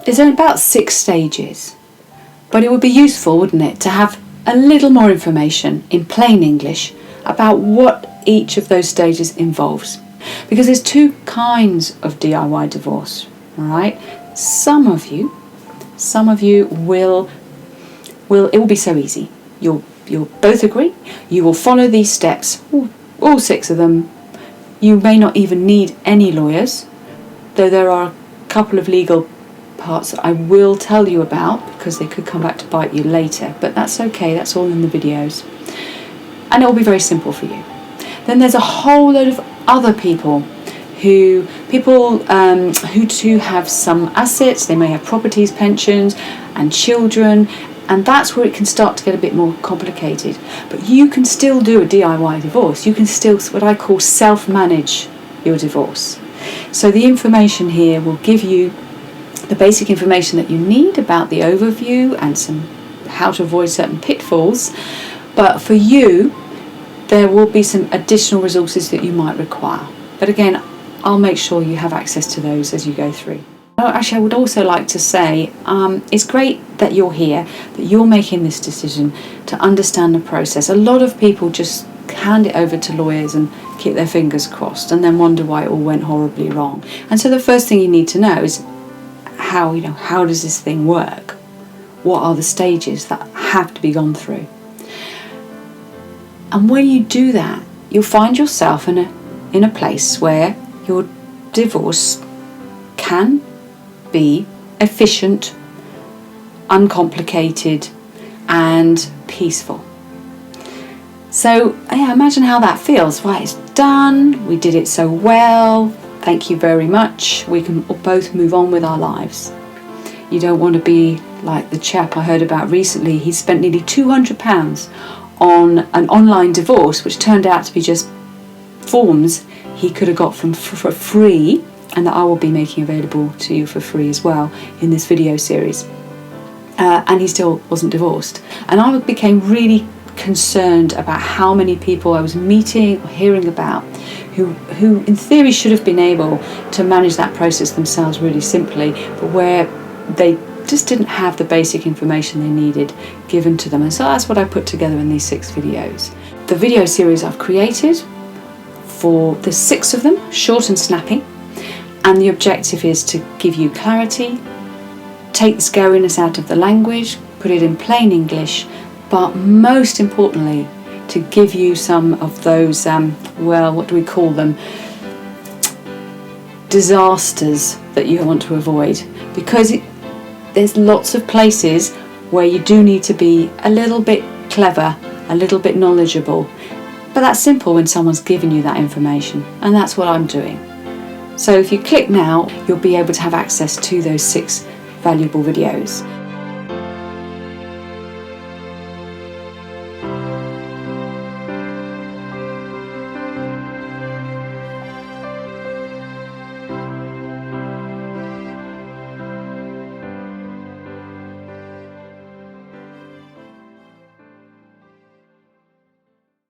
there's about 6 stages, but it would be useful, wouldn't it, to have a little more information in plain English about what each of those stages involves. Because there's 2 kinds of DIY divorce, all right? Some of you will it will be so easy. You'll both agree. You will follow these steps, all 6 of them. You may not even need any lawyers, though there are a couple of legal parts that I will tell you about because they could come back to bite you later, but that's okay, that's all in the videos. And it will be very simple for you. Then there's a whole load of other people who too have some assets. They may have properties, pensions and children, and that's where it can start to get a bit more complicated. But you can still do a DIY divorce. You can still, what I call, self-manage your divorce. So the information here will give you the basic information that you need about the overview and some how to avoid certain pitfalls. But for you, there will be some additional resources that you might require. But again, I'll make sure you have access to those as you go through. Actually, I would also like to say it's great that you're here, that you're making this decision to understand the process. A lot of people just hand it over to lawyers and keep their fingers crossed and then wonder why it all went horribly wrong. And so the first thing you need to know is how does this thing work? What are the stages that have to be gone through? And when you do that, you'll find yourself in a place where your divorce can be efficient, uncomplicated, and peaceful. So yeah, imagine how that feels. Right, it's done. We did it so well. Thank you very much. We can both move on with our lives. You don't want to be like the chap I heard about recently. He spent nearly £200 on an online divorce, which turned out to be just forms he could have got for free, and that I will be making available to you for free as well in this video series. And he still wasn't divorced. And I became really concerned about how many people I was meeting or hearing about who in theory should have been able to manage that process themselves really simply, but where they just didn't have the basic information they needed given to them. And so that's what I put together in these 6 videos. The video series I've created, there's 6 of them, short and snappy, and the objective is to give you clarity, take the scariness out of the language, put it in plain English, but most importantly, to give you some of those, what do we call them? Disasters that you want to avoid. Because there's lots of places where you do need to be a little bit clever, a little bit knowledgeable. But that's simple when someone's giving you that information. And that's what I'm doing. So if you click now, you'll be able to have access to those 6 valuable videos.